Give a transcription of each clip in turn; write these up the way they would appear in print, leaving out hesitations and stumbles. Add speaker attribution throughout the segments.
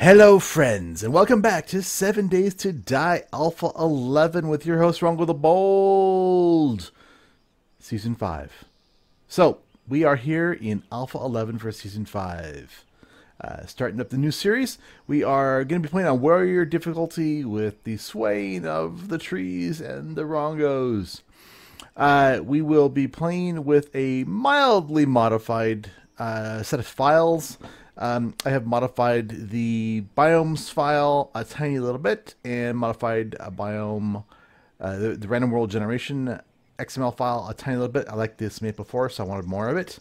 Speaker 1: Hello, friends, and welcome back to 7 Days to Die Alpha 11 with your host, Rongo the Bold, Season 5. So, we are here in Alpha 11 for Season 5. Starting up the new series, we are going to be playing on Warrior difficulty with the swaying of the trees and the Rongos. We will be playing with a mildly modified set of files. I have modified the biomes file a tiny little bit and modified a biome, the random world generation XML file a tiny little bit. I liked this made before, so I wanted more of it.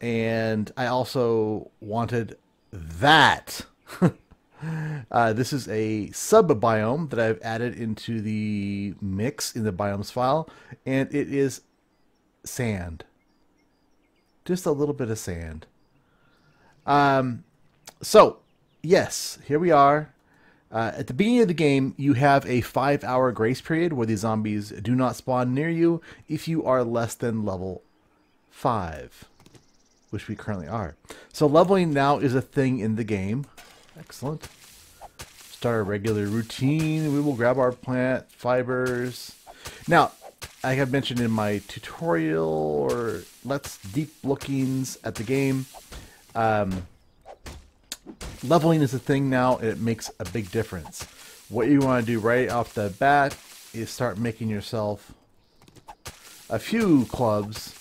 Speaker 1: And I also wanted that. This is a sub-biome that I've added into the mix in the biomes file, and it is sand. Just a little bit of sand. So, yes, here we are. At the beginning of the game, you have a 5-hour grace period where the zombies do not spawn near you if you are less than level 5, which we currently are. So leveling now is a thing in the game. Excellent. Start our regular routine. We will grab our plant fibers. Now, I have mentioned in my tutorial or let's deep lookings at the game, leveling is a thing now, and it makes a big difference. What you want to do right off the bat is start making yourself a few clubs.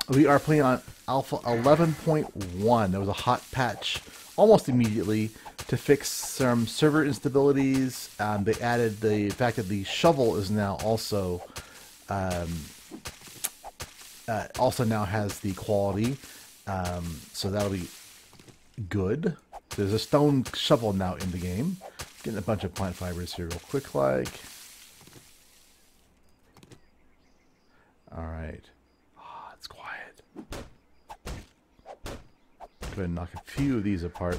Speaker 1: We are playing on Alpha 11.1. There was a hot patch almost immediately to fix some server instabilities. They added the fact that the shovel is now also now has the quality, so that'll be good. There's a stone shovel now in the game. Getting a bunch of plant fibers here real quick like. Alright. Ah, it's quiet. Go ahead and knock a few of these apart.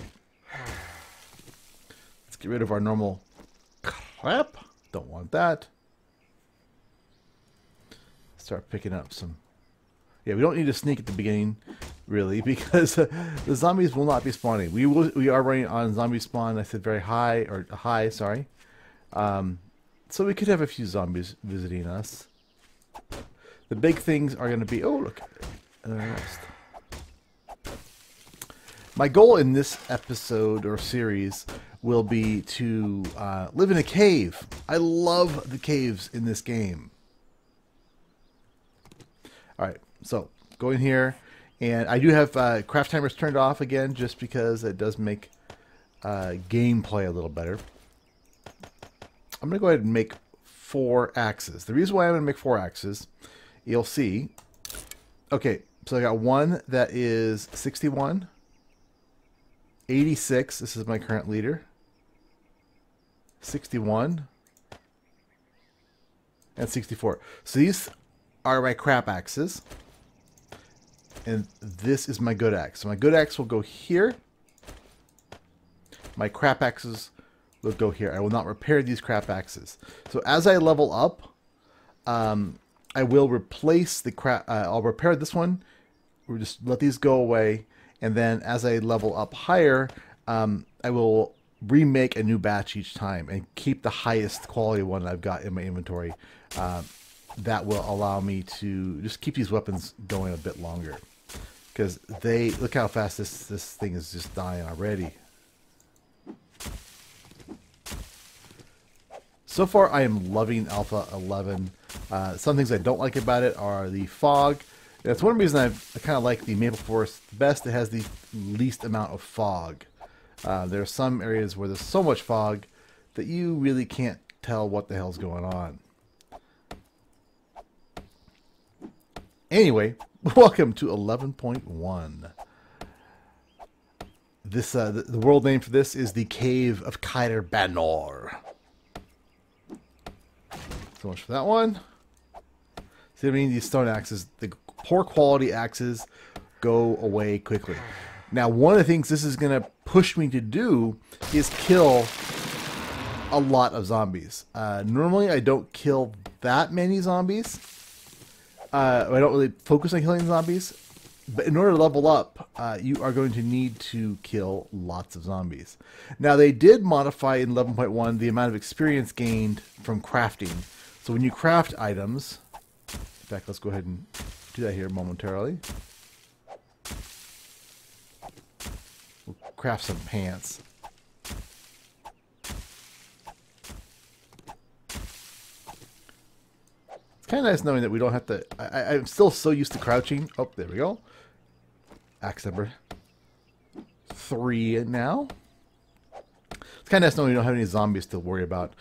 Speaker 1: Let's get rid of our normal crap. Don't want that. Start picking up some. Yeah, we don't need to sneak at the beginning, really, because the zombies will not be spawning. We are running on zombie spawn. I said very high, sorry. So we could have a few zombies visiting us. The big things are going to be, oh look, rest. My goal in this episode or series will be to live in a cave. I love the caves in this game. All right. So, go in here, and I do have craft timers turned off again, just because it does make gameplay a little better. I'm going to go ahead and make 4 axes. The reason why I'm going to make 4 axes, you'll see. Okay, so I got one that is 61, 86, this is my current leader, 61, and 64. So these are my crap axes. And this is my good axe. So my good axe will go here. My crap axes will go here. I will not repair these crap axes. So as I level up, I will replace the crap. I'll repair this one. We'll just let these go away. And then as I level up higher, I will remake a new batch each time and keep the highest quality one I've got in my inventory. That will allow me to just keep these weapons going a bit longer. Because look how fast this thing is just dying already. So far, I am loving Alpha 11. Some things I don't like about it are the fog. That's one reason I kind of like the Maple Forest best. It has the least amount of fog. There are some areas where there's so much fog that you really can't tell what the hell's going on. Anyway, welcome to 11.1. This the world name for this is the Cave of Caerbannog. So much for that one. See, I mean, these stone axes, the poor quality axes, go away quickly. Now, one of the things this is going to push me to do is kill a lot of zombies. Normally, I don't kill that many zombies. I don't really focus on killing zombies. But in order to level up, you are going to need to kill lots of zombies. Now, they did modify in 11.1 the amount of experience gained from crafting. So when you craft items... In fact, let's go ahead and do that here momentarily. We'll craft some pants. It's kind of nice knowing that we don't have to... I'm still so used to crouching. Oh, there we go. Axe number 3 now. It's kind of nice knowing we don't have any zombies to worry about.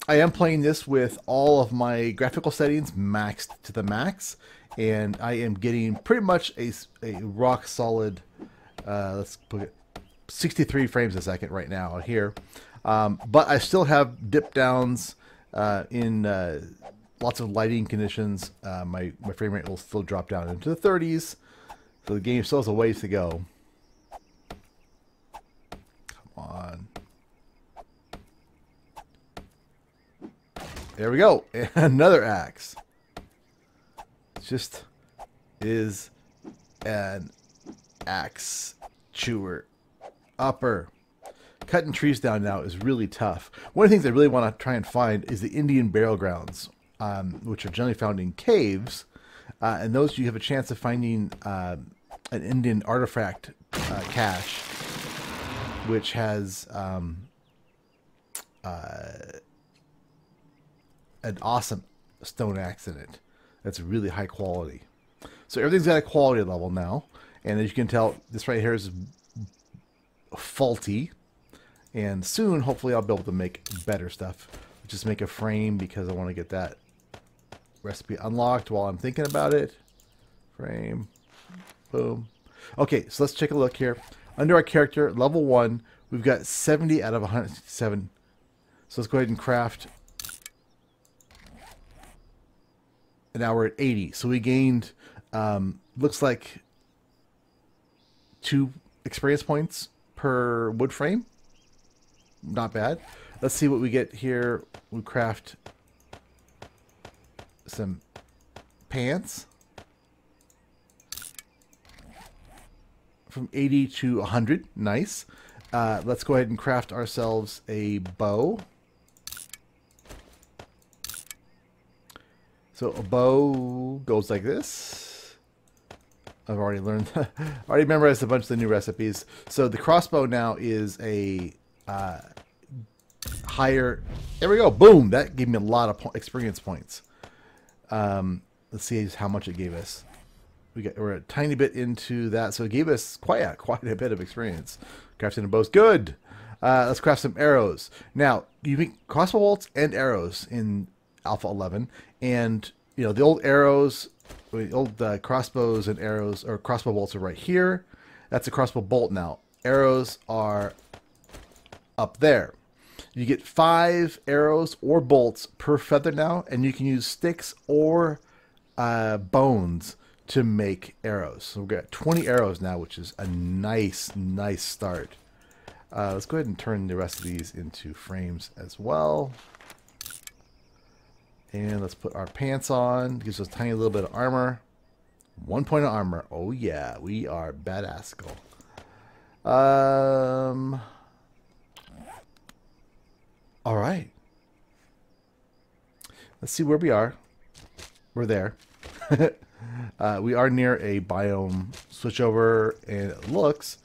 Speaker 1: I am playing this with all of my graphical settings maxed to the max, and I am getting pretty much a rock solid, let's put it, 63 frames a second right now here. But I still have dip downs in lots of lighting conditions. My frame rate will still drop down into the 30s, so the game still has a ways to go. Come on. There we go. Another axe. It just is an axe chewer. Upper. Cutting trees down now is really tough. One of the things I really want to try and find is the Indian burial grounds, which are generally found in caves. And those you have a chance of finding an Indian artifact cache, which has... an awesome stone axe in it. That's really high quality. So everything's got a quality level now. And as you can tell, this right here is faulty. And soon, hopefully, I'll be able to make better stuff. Just make a frame because I want to get that recipe unlocked while I'm thinking about it. Frame. Boom. Okay, so let's take a look here. Under our character, level 1, we've got 70 out of 107. So let's go ahead and craft... And now we're at 80. So we gained, looks like 2 experience points per wood frame. Not bad. Let's see what we get here. We craft some pants. From 80 to 100. Nice. Let's go ahead and craft ourselves a bow. So a bow goes like this. I've already learned, already memorized a bunch of the new recipes. So the crossbow now is a higher. There we go. Boom! That gave me a lot of experience points. Let's see how much it gave us. We're a tiny bit into that, so it gave us quite a bit of experience. Crafting a bow's good. Let's craft some arrows. Now you make crossbow bolts and arrows in Alpha 11, and you know the old arrows, the old crossbows and arrows, or crossbow bolts are right here. That's a crossbow bolt now. Arrows are up there. You get 5 arrows or bolts per feather now, and you can use sticks or bones to make arrows. So we've got 20 arrows now, which is a nice start. Let's go ahead and turn the rest of these into frames as well. And let's put our pants on. Gives us a tiny little bit of armor. 1 point of armor. Oh yeah, we are badass. All right. Let's see where we are. We're there. We are near a biome switchover, and it looks,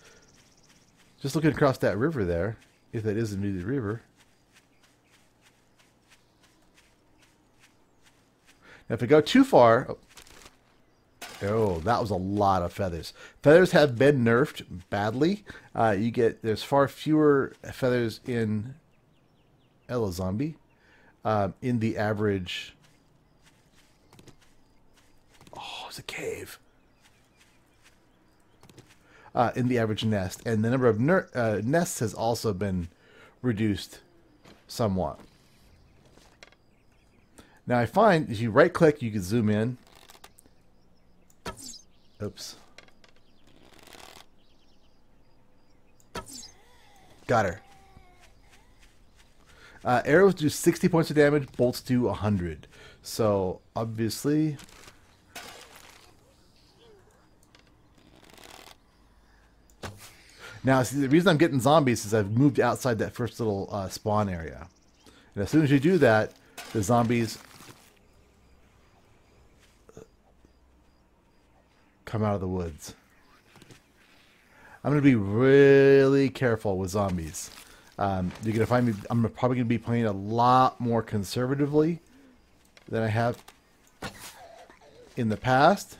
Speaker 1: just looking across that river there, if that is indeed a river. Now, if we go too far, oh, that was a lot of feathers. Feathers have been nerfed badly. There's far fewer feathers in Hello Zombie, in the average. Oh, it's a cave. In the average nest, and the number of nests has also been reduced somewhat. Now I find if you right click, you can zoom in. Oops. Got her. Arrows do 60 points of damage, bolts do 100. So obviously, Now, see, the reason I'm getting zombies is I've moved outside that first little spawn area. And as soon as you do that, the zombies come out of the woods. I'm going to be really careful with zombies. You're going to find me, I'm probably going to be playing a lot more conservatively than I have in the past.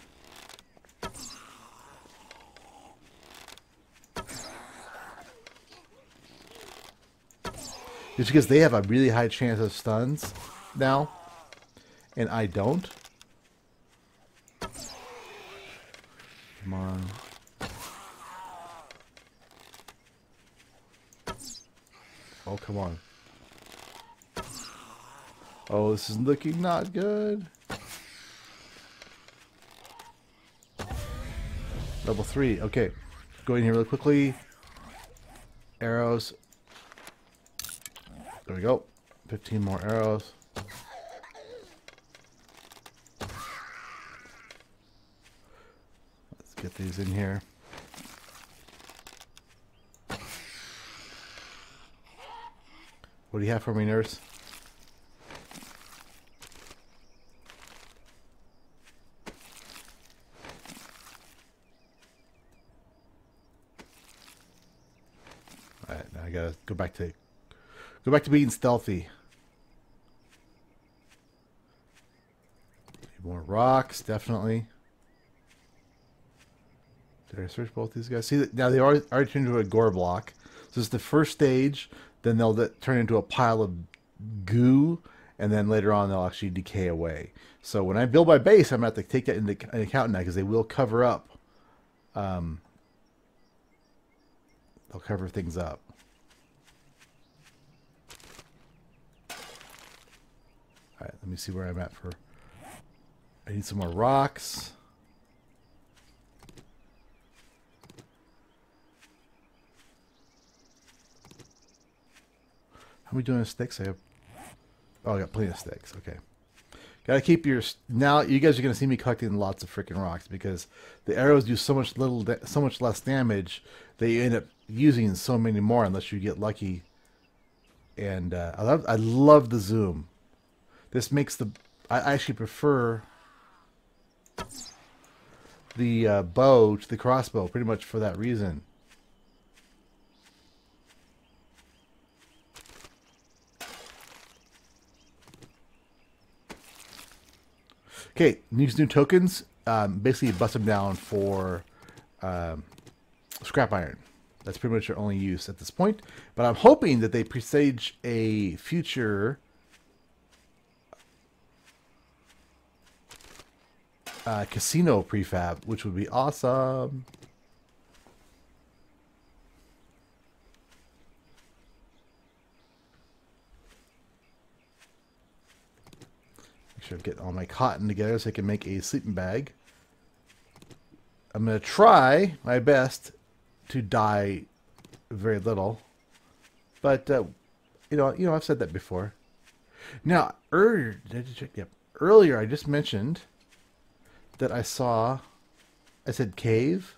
Speaker 1: Just because they have a really high chance of stuns now, and I don't. Come on. Oh, come on. Oh, this is looking not good. Level 3. Okay. Go in here really quickly. Arrows. There we go. 15 more arrows. Let's get these in here. What do you have for me, nurse? Alright, now I gotta go back to being stealthy. Need more rocks, definitely. Did I search both these guys? See that now they already turned into a gore block. So it's the first stage. Then they'll turn into a pile of goo, and then later on they'll actually decay away. So when I build my base, I'm going to have to take that into account now because they will cover up. They'll cover things up. All right, let me see where I'm at for... I need some more rocks. How are we doing with sticks? I have... Oh, I got plenty of sticks. Okay. Gotta keep your... Now, you guys are going to see me collecting lots of freaking rocks because the arrows do so much less damage that you end up using so many more unless you get lucky. And I love the zoom. This makes the... I actually prefer the bow to the crossbow pretty much for that reason. Okay, these new tokens, basically bust them down for scrap iron. That's pretty much your only use at this point. But I'm hoping that they presage a future casino prefab, which would be awesome. Make sure I get all my cotton together so I can make a sleeping bag. I'm going to try my best to die very little. But, you know, I've said that before. Now, earlier I just mentioned that I said cave.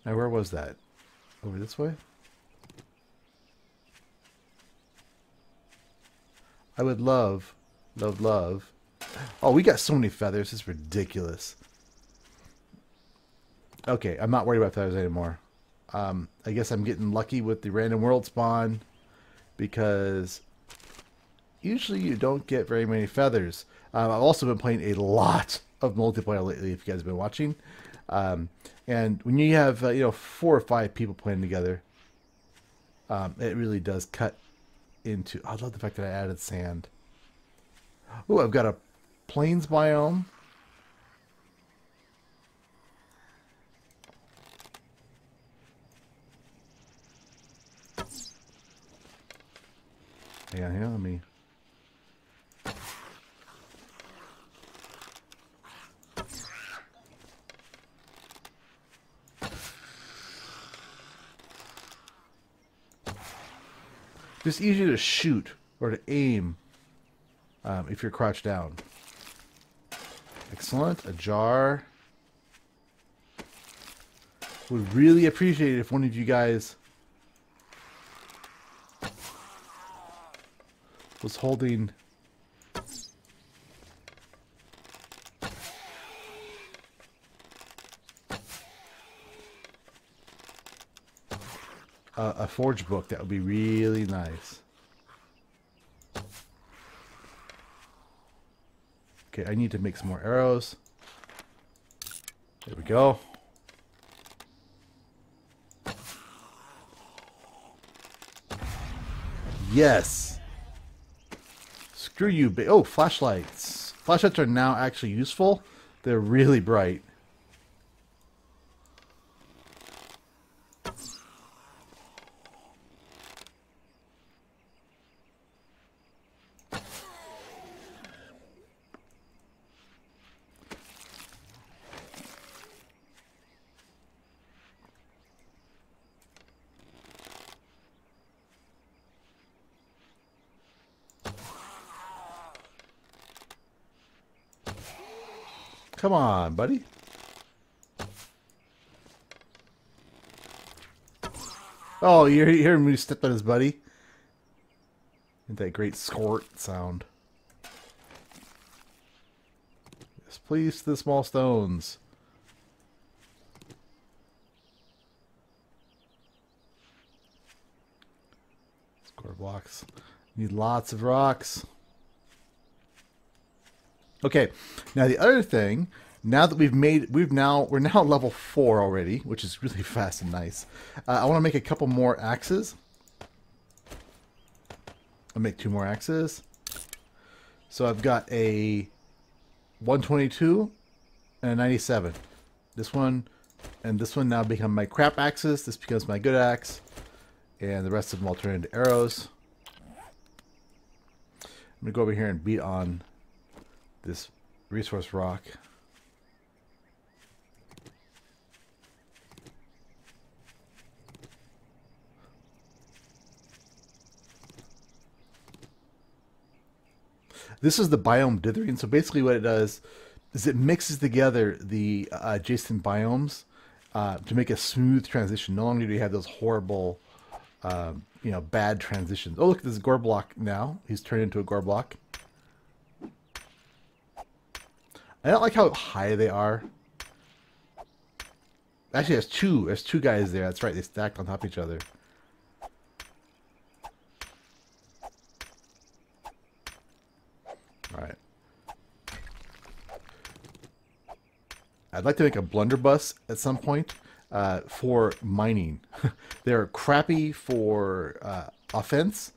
Speaker 1: Now, where was that? Over this way? I would love. Oh, we got so many feathers. It's ridiculous. Okay, I'm not worried about feathers anymore. I guess I'm getting lucky with the random world spawn because usually you don't get very many feathers. I've also been playing a lot of multiplayer lately, if you guys have been watching. And when you have 4 or 5 people playing together, it really does cut into... I love the fact that I added sand. Oh, I've got a plains biome. Hang on here, let me... Just easier to shoot or to aim if you're crouched down. Excellent. A jar. Would really appreciate it if one of you guys was holding a forge book. That would be really nice. Okay, I need to make some more arrows. There we go. Yes. Screw you, oh, flashlights. Flashlights are now actually useful. They're really bright. Come on, buddy. Oh, you hear him step on his buddy? Isn't that great squirt sound? Yes, please to the small stones. Score blocks. Need lots of rocks. Okay, now the other thing, now that we're now level 4 already, which is really fast and nice. I want to make a couple more axes. I'll make 2 more axes. So I've got a 122 and a 97. This one and this one now become my crap axes. This becomes my good axe, and the rest of them all turn into arrows. I'm gonna go over here and beat on this resource rock. This is the biome dithering. So basically what it does is it mixes together the adjacent biomes to make a smooth transition. No longer do you have those horrible, bad transitions. Oh, look, this is Gorblock now. He's turned into a Gorblock. I don't like how high they are. Actually, there's two guys there. That's right. They stacked on top of each other. All right. I'd like to make a blunderbuss at some point for mining. They're crappy for offense,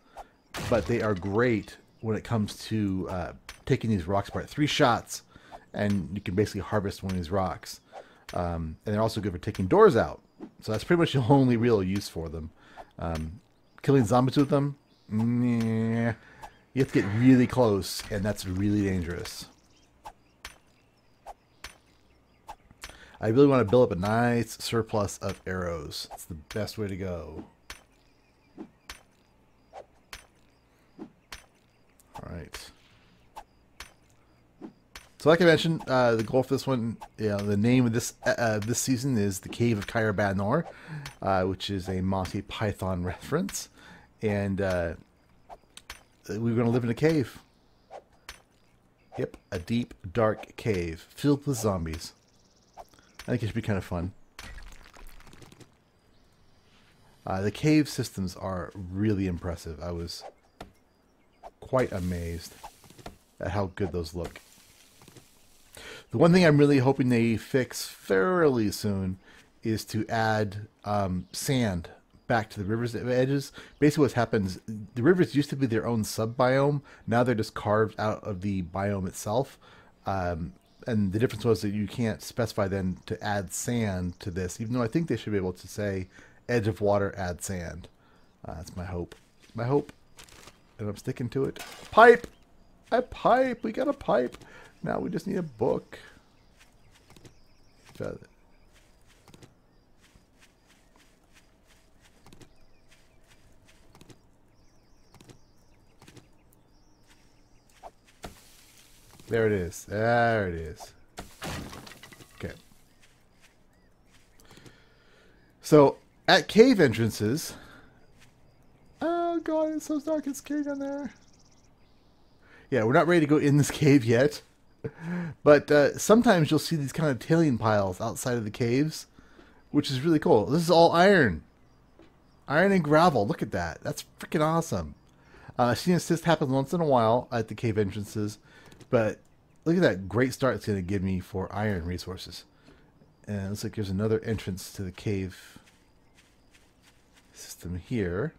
Speaker 1: but they are great when it comes to taking these rocks apart. 3 shots, and you can basically harvest one of these rocks. And they're also good for taking doors out. So that's pretty much the only real use for them. Killing zombies with them, nah. You have to get really close, and that's really dangerous. I really want to build up a nice surplus of arrows. It's the best way to go. Alright. So like I mentioned, the goal for this one, the name of this this season is the Cave of Caerbannog, which is a Monty Python reference. And we're going to live in a cave. Yep, a deep, dark cave filled with zombies. I think it should be kind of fun. The cave systems are really impressive. I was quite amazed at how good those look. The one thing I'm really hoping they fix fairly soon is to add sand back to the river's edges. Basically what's happened is the rivers used to be their own sub-biome. Now they're just carved out of the biome itself. And the difference was that you can't specify then to add sand to this, even though I think they should be able to say edge of water, add sand. That's my hope. My hope. And I'm sticking to it. Pipe! A pipe! We got a pipe! Now we just need a book. There it is. There it is. Okay. So at cave entrances, oh god, it's so dark and scary down there. Yeah, we're not ready to go in this cave yet, but sometimes you'll see these kind of tailing piles outside of the caves, which is really cool. This is all iron. Iron and gravel. Look at that. That's freaking awesome. Seeing assist happens once in a while at the cave entrances, but look at that great start it's going to give me for iron resources. And it looks like there's another entrance to the cave system here.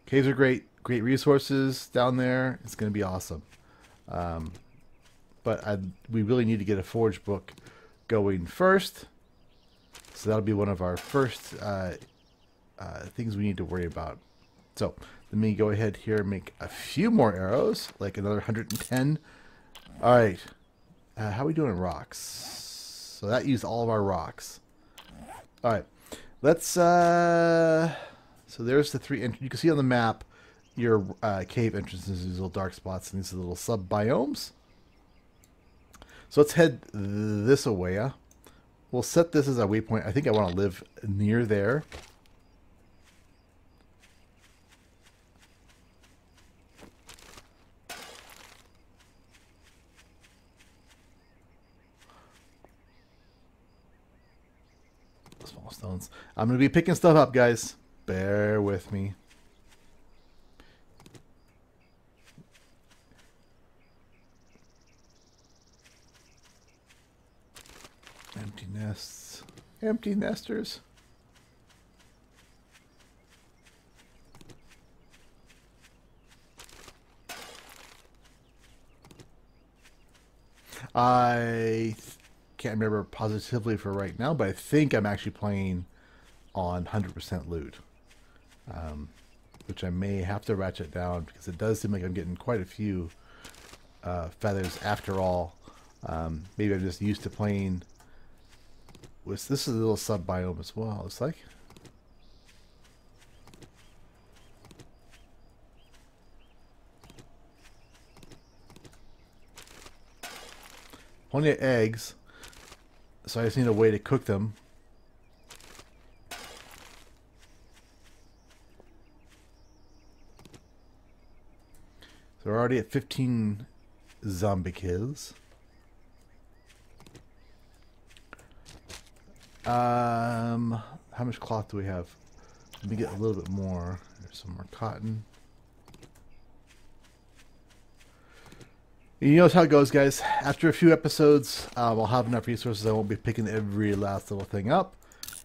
Speaker 1: Caves are great. Great resources down there. It's going to be awesome. But we really need to get a forge book going first. So that'll be one of our first things we need to worry about. So let me go ahead here and make a few more arrows, like another 110. All right. How are we doing in rocks? So that used all of our rocks. All right. Let's... so there's the three... You can see on the map your cave entrances, these little dark spots, and these are little sub-biomes. So let's head this way. We'll set this as a waypoint. I think I want to live near there. Small stones. I'm going to be picking stuff up, guys. Bear with me. Empty nests. Empty nesters. I can't remember positively for right now, but I think I'm actually playing on 100% loot. Which I may have to ratchet down because it does seem like I'm getting quite a few feathers after all. Maybe I'm just used to playing... This is a little sub-biome as well, looks like. Plenty of eggs, so I just need a way to cook them. So we're already at 15 zombie kills. How much cloth do we have? Let me get a little bit more. There's some more cotton. You know how it goes, guys. After a few episodes, I'll have enough resources. I won't be picking every last little thing up.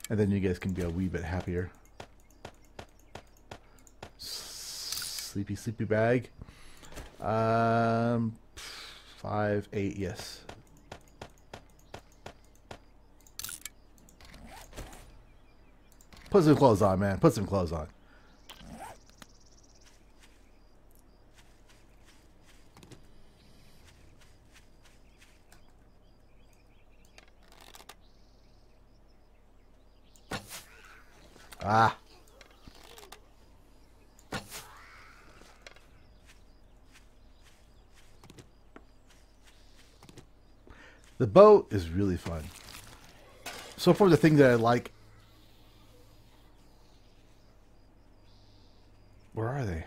Speaker 1: And then you guys can be a wee bit happier. Sleepy, sleepy bag. 5, 8, yes. Put some clothes on, man. Put some clothes on. Ah. The boat is really fun. So far, the thing that I like... Where are they?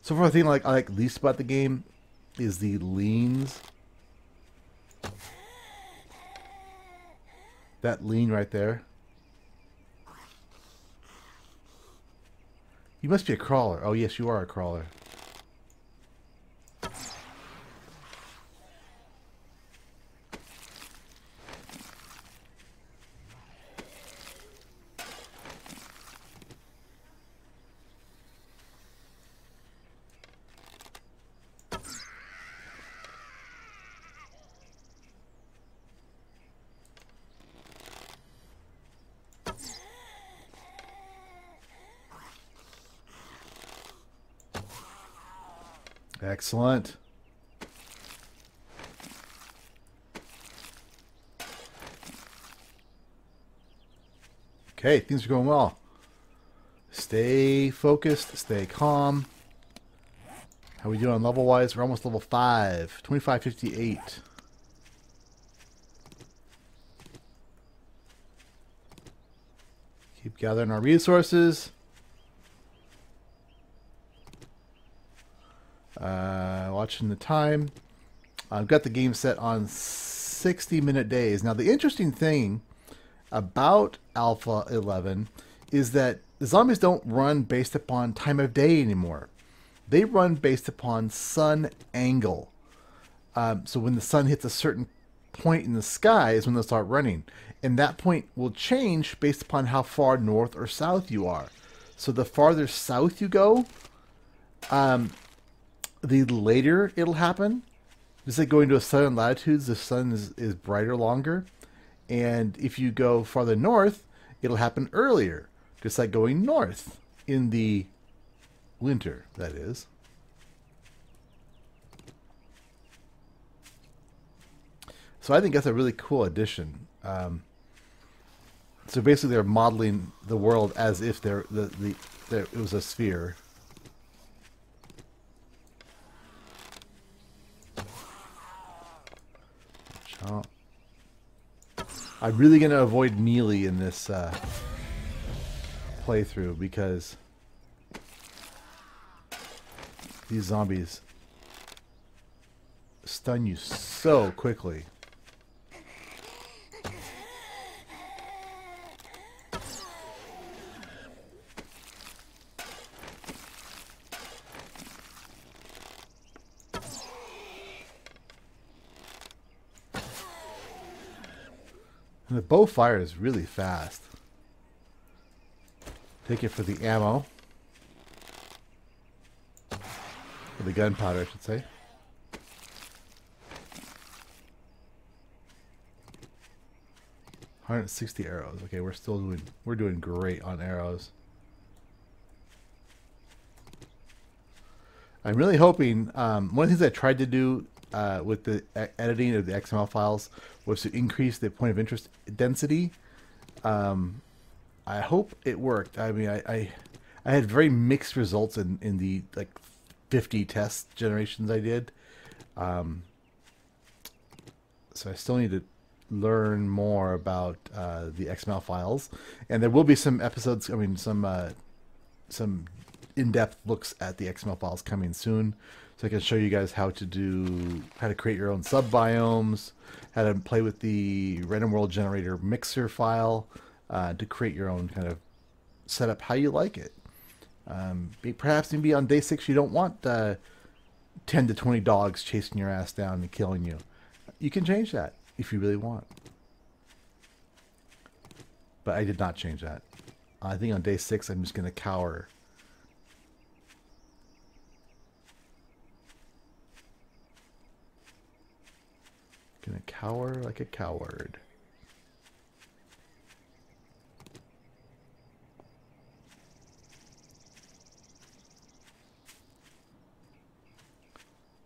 Speaker 1: So far, the thing I like least about the game is the leans. That lean right there. You must be a crawler. Oh, yes, you are a crawler. Excellent. Okay, things are going well. Stay focused, stay calm. How we doing level-wise? We're almost level 5. 2558. Keep gathering our resources. Watching the time. I've got the game set on 60-minute days. Now, the interesting thing about Alpha 11 is that the zombies don't run based upon time of day anymore. They run based upon sun angle. So when the sun hits a certain point in the sky is when they'll start running. And that point will change based upon how far north or south you are. So the farther south you go, the later it'll happen. Just like going to a southern latitudes, the sun is brighter longer. And if you go farther north, it'll happen earlier. Just like going north in the winter, that is. So I think that's a really cool addition. So basically they're modeling the world as if it was a sphere. Oh. I'm really going to avoid melee in this playthrough because these zombies stun you so quickly. And the bow fires really fast. Take it for the ammo. For the gunpowder, I should say. $160 arrows. Okay, we're doing great on arrows. I'm really hoping, one of the things I tried to do with the editing of the XML files was to increase the point of interest density. I hope it worked. I mean, I had very mixed results in the like 50 test generations I did. So I still need to learn more about the XML files, and there will be some episodes. I mean, some in-depth looks at the XML files coming soon, so I can show you guys how to create your own sub-biomes, how to play with the random world generator mixer file to create your own kind of setup how you like it. Perhaps maybe on day 6 you don't want 10 to 20 dogs chasing your ass down and killing you. You can change that if you really want. But I did not change that. I think on day 6 I'm just going to cower. Gonna cower like a coward.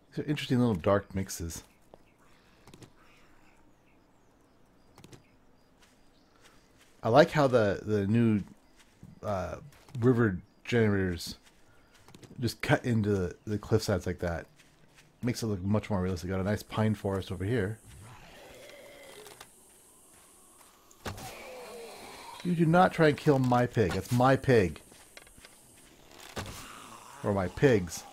Speaker 1: These are interesting little dark mixes. I like how the new river generators just cut into the cliff sides like that. Makes it look much more realistic. Got a nice pine forest over here. You do not try and kill my pig. That's my pig. Or my pigs.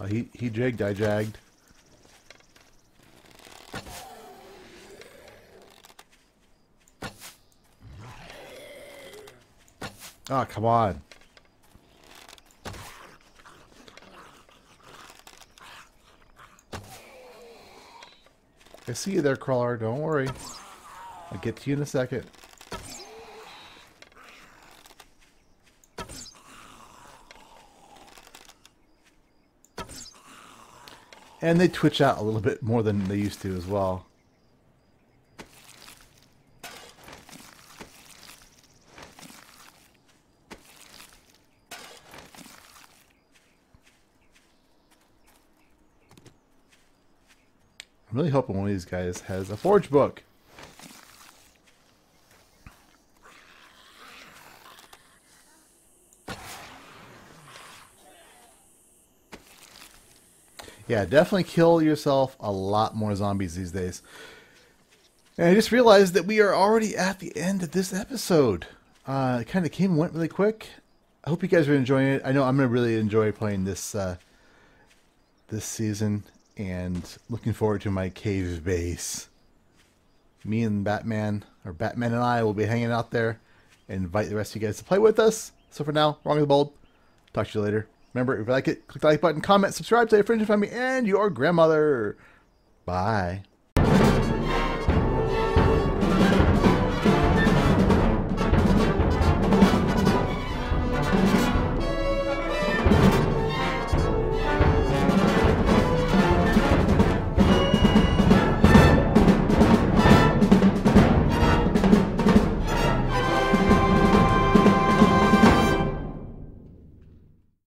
Speaker 1: Oh, he jigged, I jagged. Oh, come on. I see you there, crawler. Don't worry. I'll get to you in a second. And they twitch out a little bit more than they used to as well. I'm really hoping one of these guys has a forge book. Yeah, definitely kill yourself a lot more zombies these days. And I just realized that we are already at the end of this episode. It kind of came and went really quick. I hope you guys are enjoying it. I know I'm going to really enjoy playing this this season, and looking forward to my cave base. Me and Batman, or Batman and I, will be hanging out there and invite the rest of you guys to play with us. So for now, Rongo the Bold. Talk to you later. Remember, if you like it, click the like button, comment, subscribe, tell your friends and family, and your grandmother. Bye.